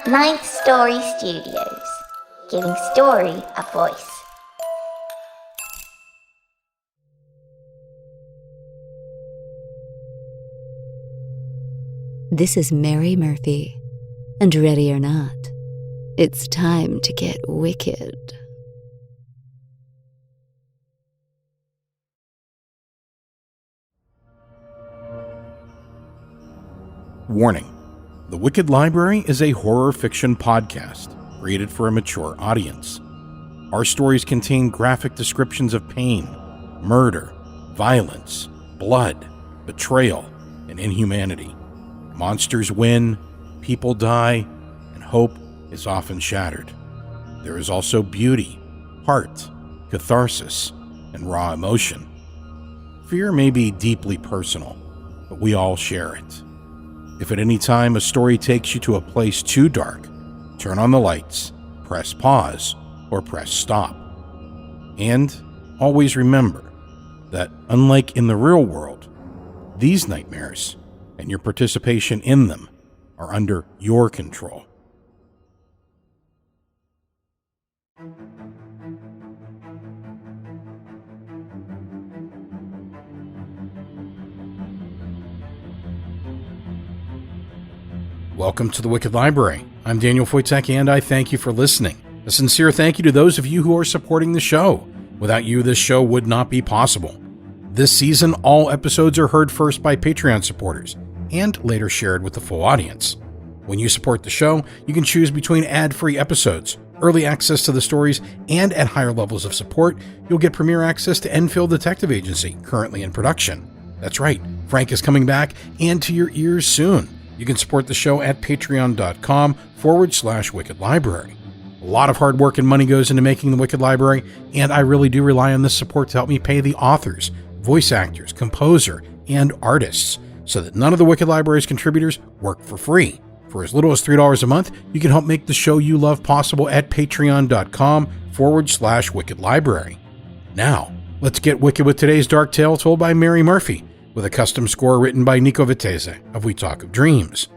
Ninth Story Studios, giving story a voice. This is Mary Murphy, and ready or not, it's time to get wicked. Warning: The Wicked Library is a horror fiction podcast created for a mature audience. Our stories contain graphic descriptions of pain, murder, violence, blood, betrayal, and inhumanity. Monsters win, people die, and hope is often shattered. There is also beauty, heart, catharsis, and raw emotion. Fear may be deeply personal, but we all share it. If at any time a story takes you to a place too dark, turn on the lights, press pause, or press stop. And always remember that, unlike in the real world, these nightmares and your participation in them are under your control. Welcome to the Wicked Library. I'm Daniel Foytik, and I thank you for listening. A sincere thank you to those of you who are supporting the show. Without you, this show would not be possible. This season, all episodes are heard first by Patreon supporters, and later shared with the full audience. When you support the show, you can choose between ad-free episodes, early access to the stories, and at higher levels of support, you'll get premiere access to Enfield Detective Agency, currently in production. That's right, Frank is coming back, and to your ears soon. You can support the show at patreon.com/Wicked Library. A lot of hard work and money goes into making the Wicked Library, and I really do rely on this support to help me pay the authors, voice actors, composer, and artists, so that none of the Wicked Library's contributors work for free. For as little as $3 a month, you can help make the show you love possible at patreon.com/Wicked Library. Now, let's get wicked with today's dark tale told by Mary Murphy, with a custom score written by Nico Vettese of We Talk of Dreams.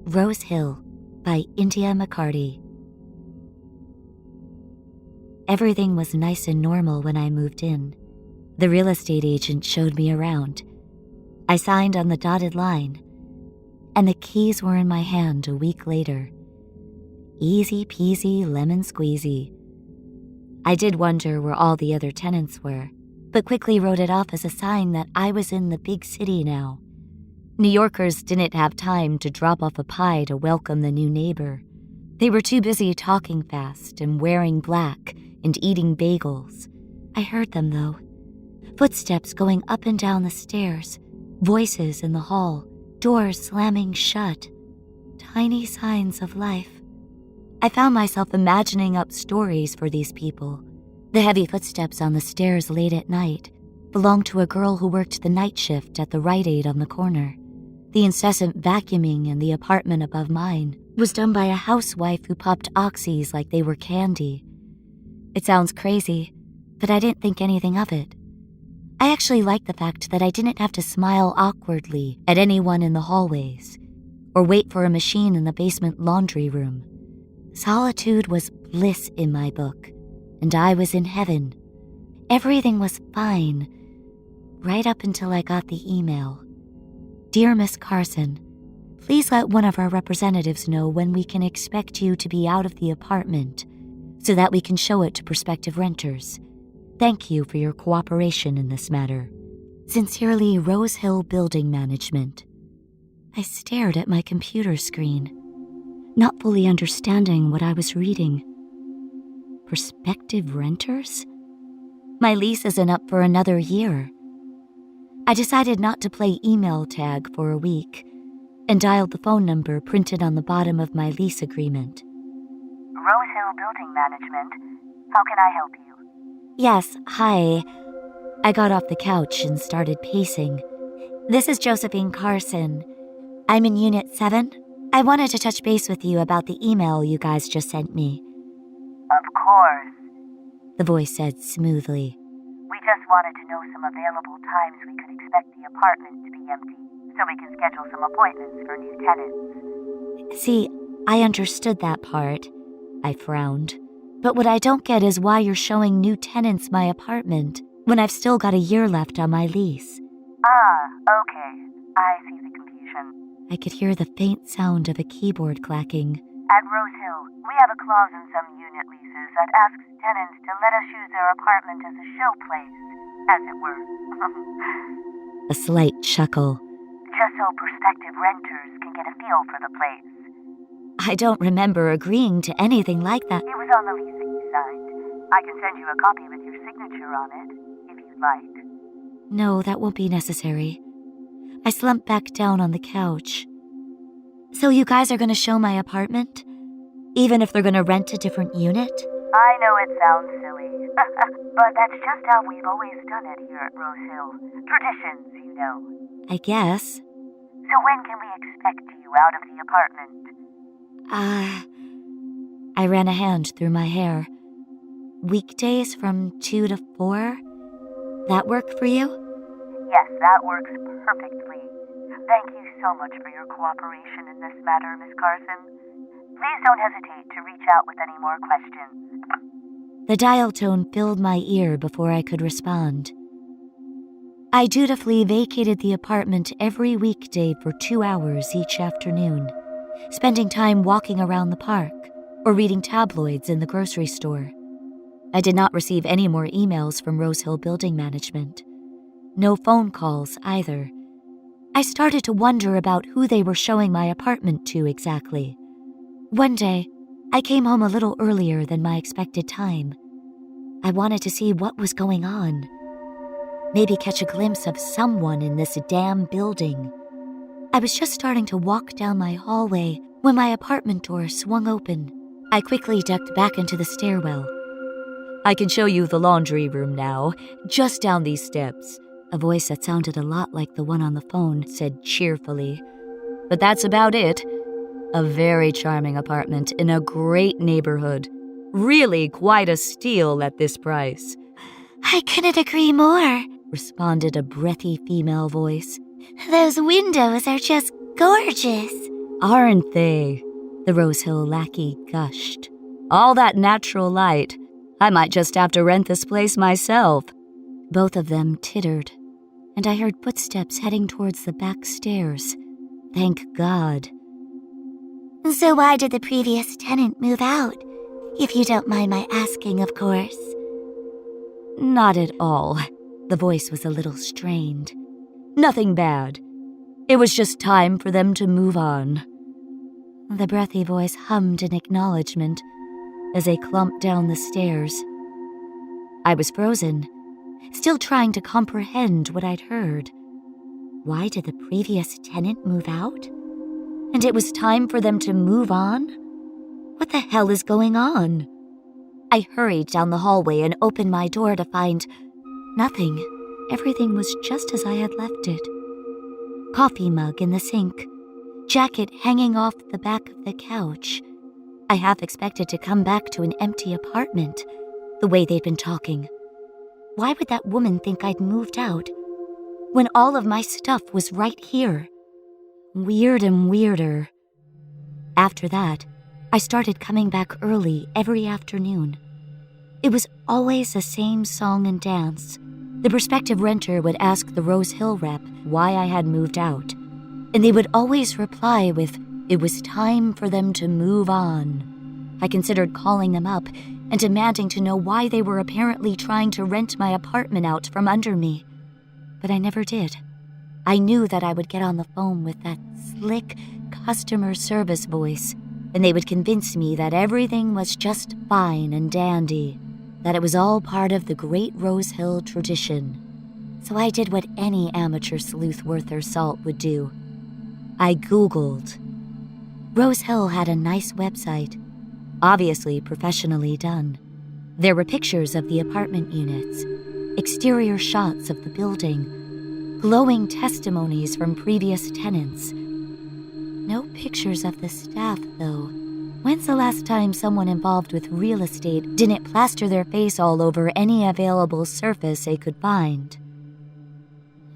Rose Hill by India McCarty. Everything was nice and normal when I moved in. The real estate agent showed me around. I signed on the dotted line, and the keys were in my hand a week later. Easy peasy lemon squeezy. I did wonder where all the other tenants were, but quickly wrote it off as a sign that I was in the big city now. New Yorkers didn't have time to drop off a pie to welcome the new neighbor. They were too busy talking fast and wearing black and eating bagels. I heard them, though. Footsteps going up and down the stairs, voices in the hall, doors slamming shut. Tiny signs of life. I found myself imagining up stories for these people. The heavy footsteps on the stairs late at night belonged to a girl who worked the night shift at the Rite Aid on the corner. The incessant vacuuming in the apartment above mine was done by a housewife who popped oxys like they were candy. It sounds crazy, but I didn't think anything of it. I actually liked the fact that I didn't have to smile awkwardly at anyone in the hallways, or wait for a machine in the basement laundry room. Solitude was bliss in my book, and I was in heaven. Everything was fine, right up until I got the email. Dear Miss Carson, please let one of our representatives know when we can expect you to be out of the apartment so that we can show it to prospective renters. Thank you for your cooperation in this matter. Sincerely, Rose Hill Building Management. I stared at my computer screen, not fully understanding what I was reading. Prospective renters? My lease isn't up for another year. I decided not to play email tag for a week and dialed the phone number printed on the bottom of my lease agreement. Rose Hill Building Management. How can I help you? Yes, hi. I got off the couch and started pacing. This is Josephine Carson. I'm in Unit 7. I wanted to touch base with you about the email you guys just sent me. Of course. The voice said smoothly. We just wanted to know some available times we could expect the apartment to be empty, so we can schedule some appointments for new tenants. See, I understood that part. I frowned. But what I don't get is why you're showing new tenants my apartment when I've still got a year left on my lease. Okay. I see the confusion. I could hear the faint sound of a keyboard clacking. At Rose Hill, we have a clause in some unit leases that asks tenants to let us use their apartment as a show place, as it were. A slight chuckle. Just so prospective renters can get a feel for the place. I don't remember agreeing to anything like that. It was on the lease that you signed. I can send you a copy with your signature on it, if you'd like. No, that won't be necessary. I slumped back down on the couch. So you guys are going to show my apartment? Even if they're going to rent a different unit? I know it sounds silly, but that's just how we've always done it here at Rose Hill. Traditions, you know. I guess. So when can we expect you out of the apartment? I ran a hand through my hair. Weekdays from 2 to 4? That work for you? Yes, that works perfectly. Thank you so much for your cooperation in this matter, Miss Carson. Please don't hesitate to reach out with any more questions. The dial tone filled my ear before I could respond. I dutifully vacated the apartment every weekday for 2 hours each afternoon, spending time walking around the park or reading tabloids in the grocery store. I did not receive any more emails from Rose Hill Building Management. No phone calls either. I started to wonder about who they were showing my apartment to exactly. One day, I came home a little earlier than my expected time. I wanted to see what was going on. Maybe catch a glimpse of someone in this damn building. I was just starting to walk down my hallway when my apartment door swung open. I quickly ducked back into the stairwell. I can show you the laundry room now, just down these steps. A voice that sounded a lot like the one on the phone said cheerfully. But that's about it. A very charming apartment in a great neighborhood. Really quite a steal at this price. I couldn't agree more, responded a breathy female voice. Those windows are just gorgeous. Aren't they? The Rose Hill lackey gushed. All that natural light. I might just have to rent this place myself. Both of them tittered, and I heard footsteps heading towards the back stairs. Thank God. So why did the previous tenant move out? If you don't mind my asking, of course. Not at all. The voice was a little strained. Nothing bad. It was just time for them to move on. The breathy voice hummed in acknowledgement as they clumped down the stairs. I was frozen, still trying to comprehend what I'd heard. Why did the previous tenant move out? And it was time for them to move on? What the hell is going on? I hurried down the hallway and opened my door to find nothing. Everything was just as I had left it. Coffee mug in the sink, jacket hanging off the back of the couch. I half expected to come back to an empty apartment, the way they'd been talking. Why would that woman think I'd moved out when all of my stuff was right here? Weird and weirder. After that, I started coming back early every afternoon. It was always the same song and dance. The prospective renter would ask the Rose Hill rep why I had moved out, and they would always reply with, it was time for them to move on. I considered calling them up and demanding to know why they were apparently trying to rent my apartment out from under me, but I never did. I knew that I would get on the phone with that slick customer service voice, and they would convince me that everything was just fine and dandy, that it was all part of the great Rose Hill tradition. So I did what any amateur sleuth worth their salt would do. I Googled. Rose Hill had a nice website, obviously professionally done. There were pictures of the apartment units, exterior shots of the building, glowing testimonies from previous tenants. No pictures of the staff, though. When's the last time someone involved with real estate didn't plaster their face all over any available surface they could find?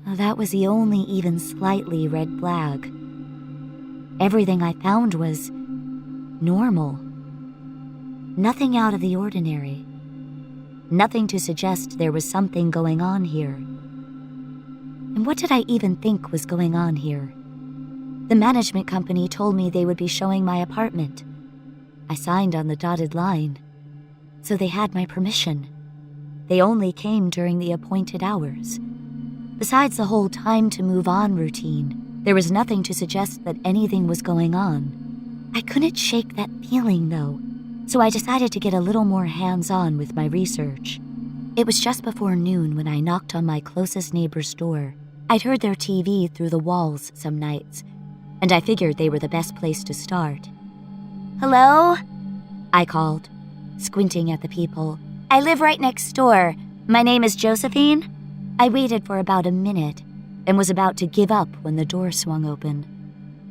That was the only even slightly red flag. Everything I found was normal. Nothing out of the ordinary. Nothing to suggest there was something going on here. And what did I even think was going on here? The management company told me they would be showing my apartment. I signed on the dotted line, so they had my permission. They only came during the appointed hours. Besides the whole time to move on routine, there was nothing to suggest that anything was going on. I couldn't shake that feeling, though, so I decided to get a little more hands-on with my research. It was just before noon when I knocked on my closest neighbor's door. I'd heard their TV through the walls some nights, and I figured they were the best place to start. Hello? I called, squinting at the people. I live right next door. My name is Josephine. I waited for about a minute and was about to give up when the door swung open.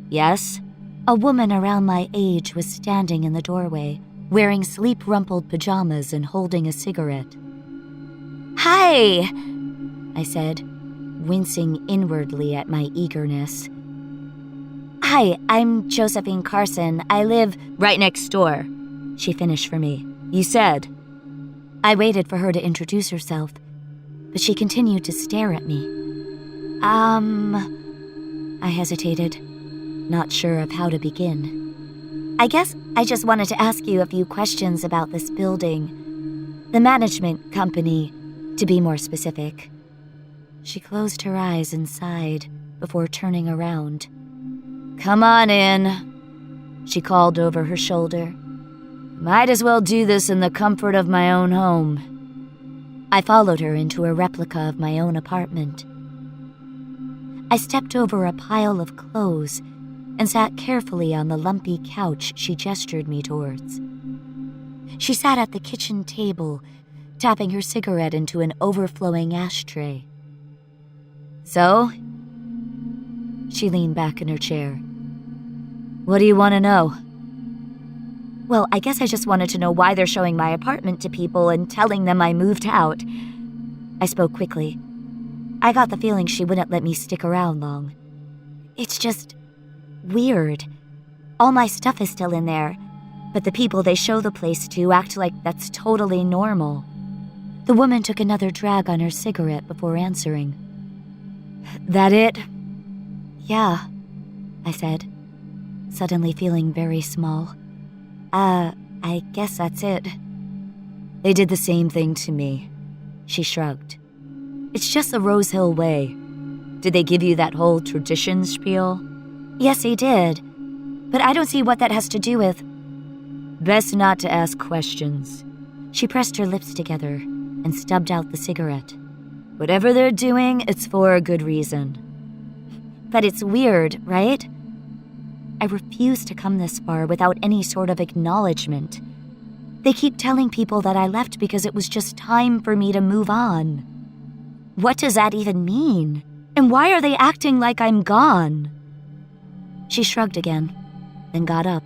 Yes? A woman around my age was standing in the doorway, wearing sleep-rumpled pajamas and holding a cigarette. Hi, I said, wincing inwardly at my eagerness. Hi, I'm Josephine Carson. I live right next door, she finished for me. You said. I waited for her to introduce herself, but she continued to stare at me. I hesitated, not sure of how to begin. I guess I just wanted to ask you a few questions about this building. The management company, to be more specific. She closed her eyes and sighed before turning around. Come on in, she called over her shoulder. Might as well do this in the comfort of my own home. I followed her into a replica of my own apartment. I stepped over a pile of clothes and sat carefully on the lumpy couch she gestured me towards. She sat at the kitchen table, tapping her cigarette into an overflowing ashtray. So? She leaned back in her chair. What do you want to know? Well, I guess I just wanted to know why they're showing my apartment to people and telling them I moved out. I spoke quickly. I got the feeling she wouldn't let me stick around long. It's just weird. All my stuff is still in there, but the people they show the place to act like that's totally normal. The woman took another drag on her cigarette before answering. That it? Yeah, I said, suddenly feeling very small. I guess that's it. They did the same thing to me, she shrugged. It's just the Rose Hill way. Did they give you that whole tradition spiel? Yes, they did, but I don't see what that has to do with... Best not to ask questions. She pressed her lips together and stubbed out the cigarette. Whatever they're doing, it's for a good reason. But it's weird, right? I refuse to come this far without any sort of acknowledgement. They keep telling people that I left because it was just time for me to move on. What does that even mean? And why are they acting like I'm gone? She shrugged again, then got up.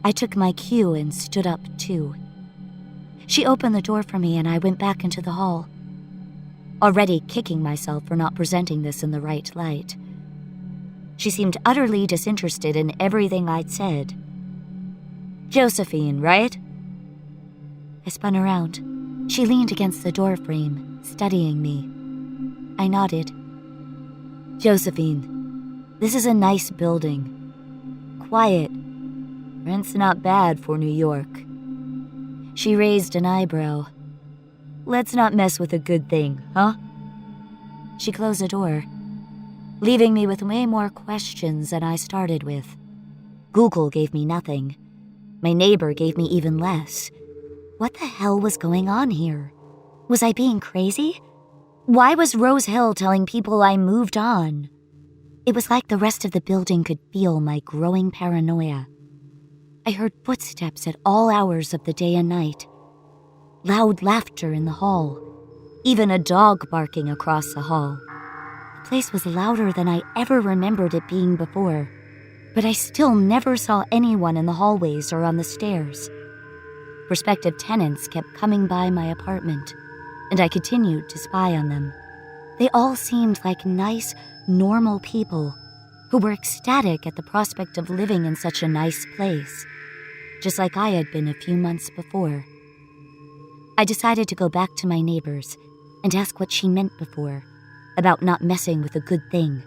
I took my cue and stood up too. She opened the door for me and I went back into the hall, already kicking myself for not presenting this in the right light. She seemed utterly disinterested in everything I'd said. Josephine, right? I spun around. She leaned against the doorframe, studying me. I nodded. Josephine, this is a nice building. Quiet. Rent's not bad for New York. She raised an eyebrow. Let's not mess with a good thing, huh? She closed the door, leaving me with way more questions than I started with. Google gave me nothing. My neighbor gave me even less. What the hell was going on here? Was I being crazy? Why was Rose Hill telling people I moved on? It was like the rest of the building could feel my growing paranoia. I heard footsteps at all hours of the day and night. Loud laughter in the hall. Even a dog barking across the hall. The place was louder than I ever remembered it being before, but I still never saw anyone in the hallways or on the stairs. Prospective tenants kept coming by my apartment, and I continued to spy on them. They all seemed like nice, normal people who were ecstatic at the prospect of living in such a nice place, just like I had been a few months before. I decided to go back to my neighbors and ask what she meant before, about not messing with a good thing.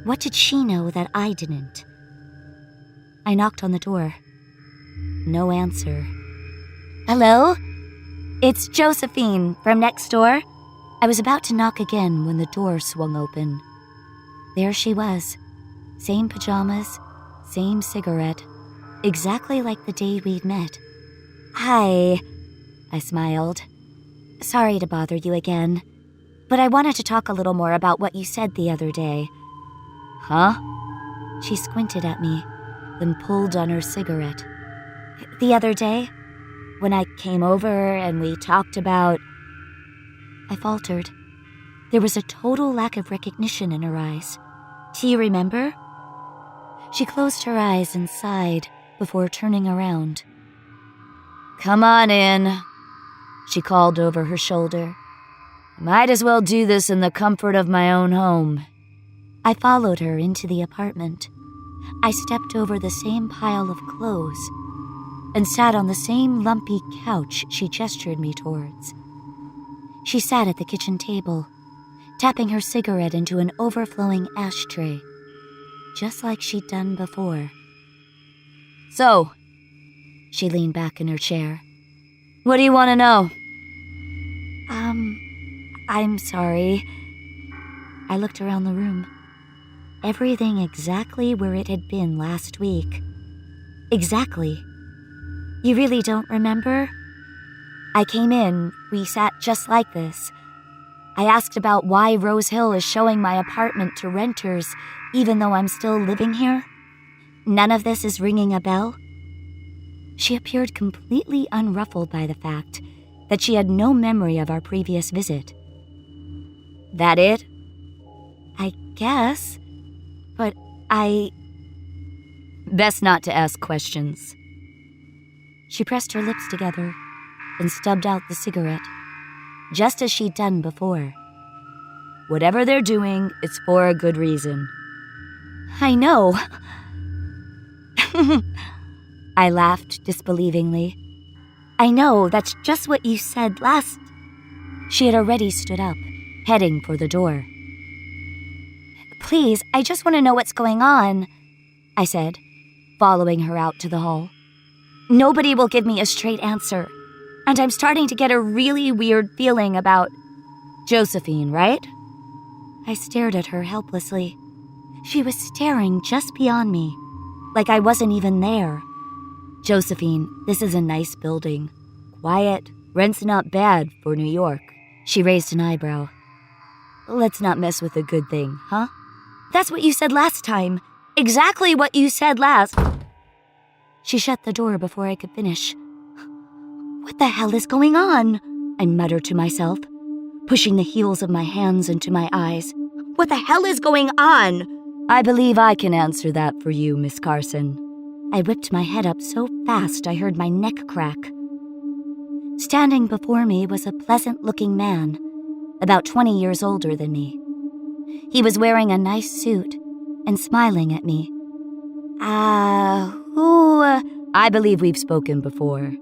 What did she know that I didn't? I knocked on the door. No answer. Hello? It's Josephine from next door. I was about to knock again when the door swung open. There she was. Same pajamas, same cigarette, exactly like the day we'd met. Hi, I smiled. Sorry to bother you again, but I wanted to talk a little more about what you said the other day. Huh? She squinted at me, then pulled on her cigarette. The other day, when I came over and we talked about... I faltered. There was a total lack of recognition in her eyes. Do you remember? She closed her eyes and sighed before turning around. Come on in, she called over her shoulder. Might as well do this in the comfort of my own home. I followed her into the apartment. I stepped over the same pile of clothes and sat on the same lumpy couch she gestured me towards. She sat at the kitchen table, tapping her cigarette into an overflowing ashtray, just like she'd done before. So, she leaned back in her chair. What do you want to know? I'm sorry. I looked around the room. Everything exactly where it had been last week. Exactly. You really don't remember? I came in, we sat just like this. I asked about why Rose Hill is showing my apartment to renters even though I'm still living here. None of this is ringing a bell? She appeared completely unruffled by the fact that she had no memory of our previous visit. That it? I guess, but Best not to ask questions. She pressed her lips together and stubbed out the cigarette, just as she'd done before. Whatever they're doing, it's for a good reason. I know. I laughed disbelievingly. I know, that's just what you said last... She had already stood up, heading for the door. Please, I just want to know what's going on, I said, following her out to the hall. Nobody will give me a straight answer, and I'm starting to get a really weird feeling about... Josephine, right? I stared at her helplessly. She was staring just beyond me, like I wasn't even there. Josephine, this is a nice building. Quiet, rent's not bad for New York. She raised an eyebrow. Let's not mess with a good thing, huh? That's what you said last time. Exactly what you said last. She shut the door before I could finish. What the hell is going on? I muttered to myself, pushing the heels of my hands into my eyes. What the hell is going on? I believe I can answer that for you, Miss Carson. I whipped my head up so fast I heard my neck crack. Standing before me was a pleasant-looking man, about 20 years older than me. He was wearing a nice suit and smiling at me. I believe we've spoken before,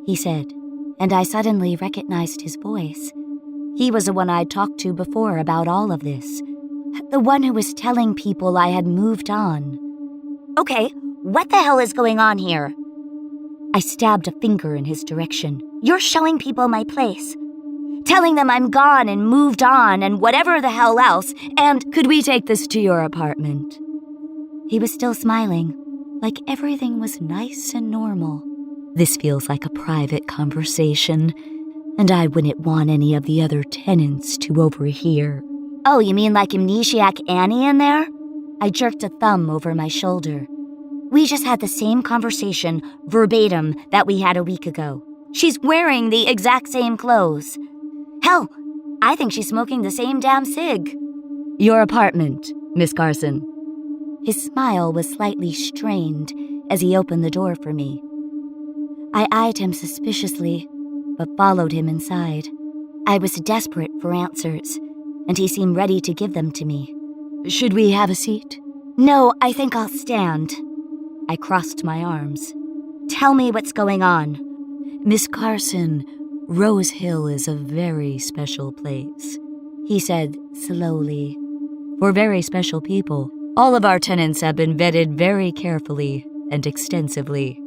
he said, and I suddenly recognized his voice. He was the one I'd talked to before about all of this. The one who was telling people I had moved on. Okay, what the hell is going on here? I stabbed a finger in his direction. You're showing people my place. telling them I'm gone and moved on and whatever the hell else, and could we take this to your apartment? He was still smiling, like everything was nice and normal. This feels like a private conversation, and I wouldn't want any of the other tenants to overhear. Oh, you mean like Amnesiac Annie in there? I jerked a thumb over my shoulder. We just had the same conversation, verbatim, that we had a week ago. She's wearing the exact same clothes. Hell, I think she's smoking the same damn cig. Your apartment, Miss Carson. His smile was slightly strained as he opened the door for me. I eyed him suspiciously, but followed him inside. I was desperate for answers, and he seemed ready to give them to me. Should we have a seat? No, I think I'll stand. I crossed my arms. Tell me what's going on. Miss Carson, Rose Hill is a very special place, he said slowly. For very special people. All of our tenants have been vetted very carefully and extensively.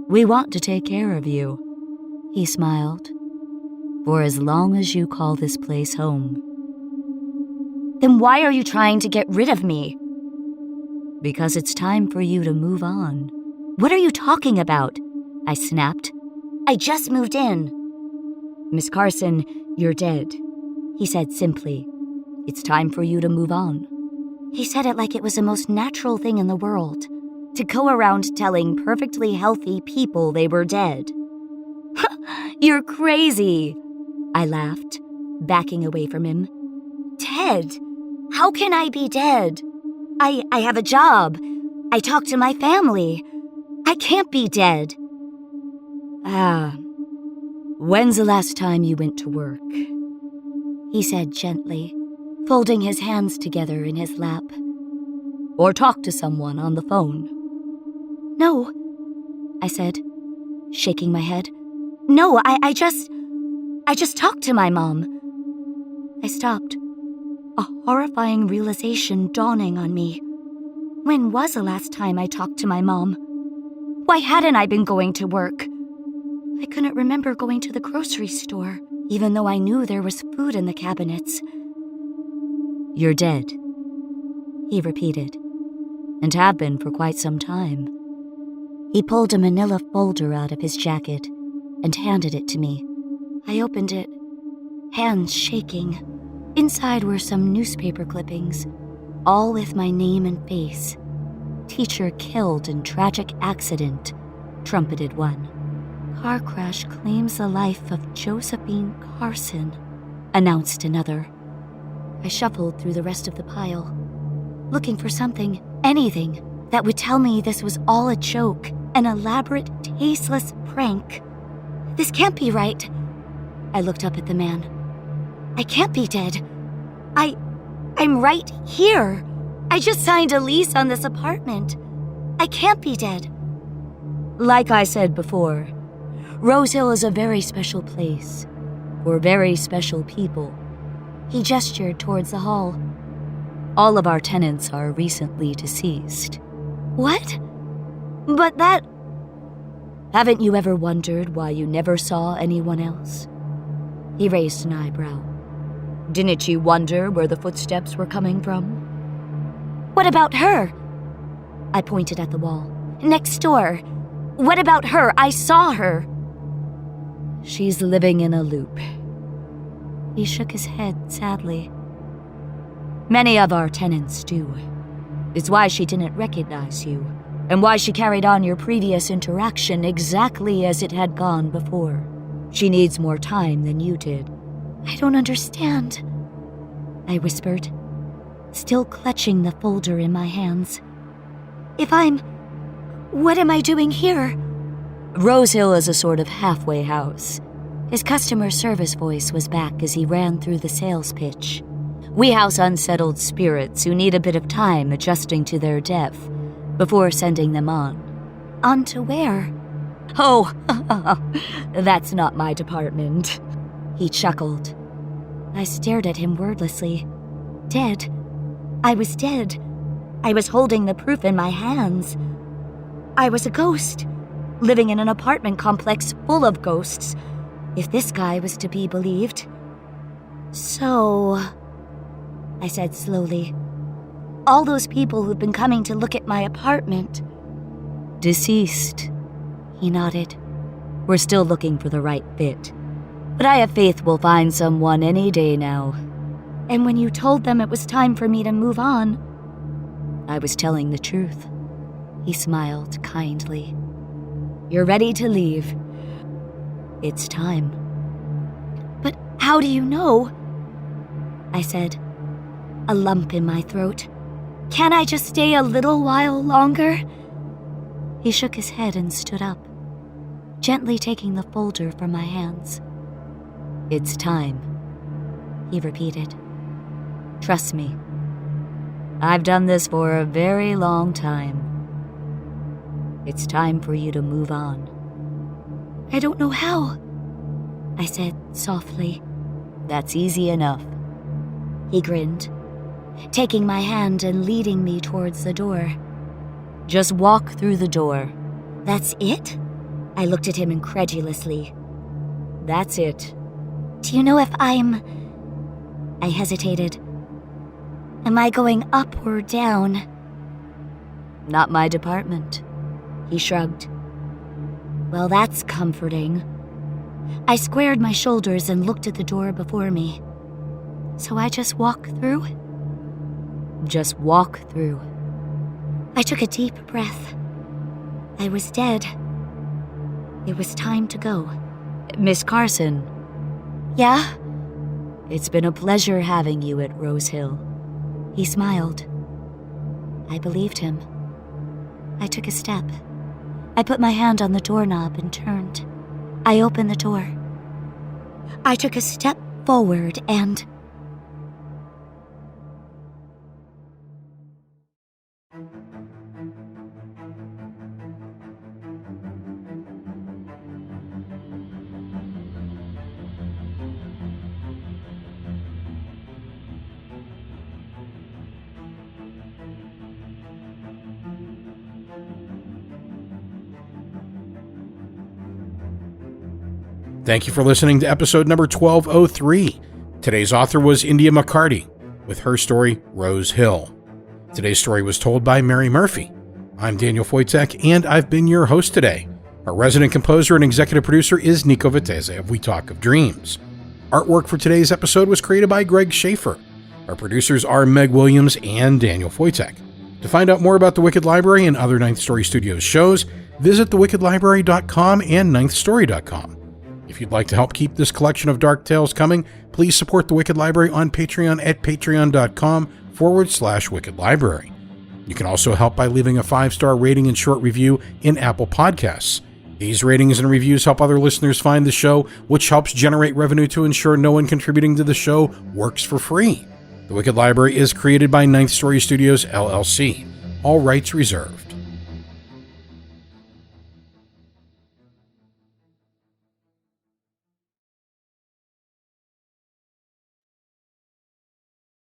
We want to take care of you, he smiled, for as long as you call this place home. Then why are you trying to get rid of me? Because it's time for you to move on. What are you talking about? I snapped. I just moved in. Miss Carson, you're dead, he said simply. It's time for you to move on. He said it like it was the most natural thing in the world, to go around telling perfectly healthy people they were dead. You're crazy, I laughed, backing away from him. Dead? How can I be dead? I have a job. I talk to my family. I can't be dead. When's the last time you went to work? He said gently, folding his hands together in his lap. Or talk to someone on the phone. No, I said, shaking my head. No, I just talked to my mom. I stopped, a horrifying realization dawning on me. When was the last time I talked to my mom? Why hadn't I been going to work? I couldn't remember going to the grocery store, even though I knew there was food in the cabinets. You're dead, he repeated, and have been for quite some time. He pulled a manila folder out of his jacket and handed it to me. I opened it, hands shaking. Inside were some newspaper clippings, all with my name and face. Teacher killed in tragic accident, trumpeted one. Car crash claims the life of Josephine Carson, announced another. I shuffled through the rest of the pile, looking for something, anything, that would tell me this was all a joke, an elaborate, tasteless prank. This can't be right. I looked up at the man. I can't be dead. I'm right here. I just signed a lease on this apartment. I can't be dead. Like I said before, Rose Hill is a very special place for very special people. He gestured towards the hall. All of our tenants are recently deceased. What? But that... Haven't you ever wondered why you never saw anyone else? He raised an eyebrow. Didn't you wonder where the footsteps were coming from? What about her? I pointed at the wall. Next door. What about her? I saw her. She's living in a loop. He shook his head sadly. Many of our tenants do. It's why she didn't recognize you, and why she carried on your previous interaction exactly as it had gone before. She needs more time than you did. I don't understand, I whispered, still clutching the folder in my hands. What am I doing here? Rose Hill is a sort of halfway house. His customer service voice was back as he ran through the sales pitch. We house unsettled spirits who need a bit of time adjusting to their death before sending them on. On to where? Oh, that's not my department. He chuckled. I stared at him wordlessly. Dead. I was dead. I was holding the proof in my hands. I was a ghost, living in an apartment complex full of ghosts, if this guy was to be believed. So, I said slowly, all those people who've been coming to look at my apartment. Deceased. He nodded. We're still looking for the right fit. But I have faith we'll find someone any day now. And when you told them it was time for me to move on, I was telling the truth. He smiled kindly. You're ready to leave. It's time. But how do you know? I said, a lump in my throat. Can't I just stay a little while longer? He shook his head and stood up, gently taking the folder from my hands. It's time, he repeated. Trust me. I've done this for a very long time. It's time for you to move on. I don't know how, I said softly. That's easy enough. He grinned, taking my hand and leading me towards the door. Just walk through the door. That's it? I looked at him incredulously. That's it. Do you know if I hesitated. Am I going up or down? Not my department. He shrugged. Well, that's comforting. I squared my shoulders and looked at the door before me. So I just walk through? Just walk through. I took a deep breath. I was dead. It was time to go. Miss Carson. Yeah? It's been a pleasure having you at Rose Hill. He smiled. I believed him. I took a step. I put my hand on the doorknob and turned. I opened the door. I took a step forward and... Thank you for listening to episode number 1203. Today's author was India McCarty with her story, Rose Hill. Today's story was told by Mary Murphy. I'm Daniel Foytik, and I've been your host today. Our resident composer and executive producer is Nico Vettese of We Talk of Dreams. Artwork for today's episode was created by Greg Shaffer. Our producers are Meg Williams and Daniel Foytik. To find out more about the Wicked Library and other Ninth Story Studios shows, visit thewickedlibrary.com and ninthstory.com. If you'd like to help keep this collection of dark tales coming, please support the Wicked Library on Patreon at patreon.com/Wicked Library. You can also help by leaving a 5-star rating and short review in Apple Podcasts. These ratings and reviews help other listeners find the show, which helps generate revenue to ensure no one contributing to the show works for free. The Wicked Library is created by Ninth Story Studios, LLC. All rights reserved.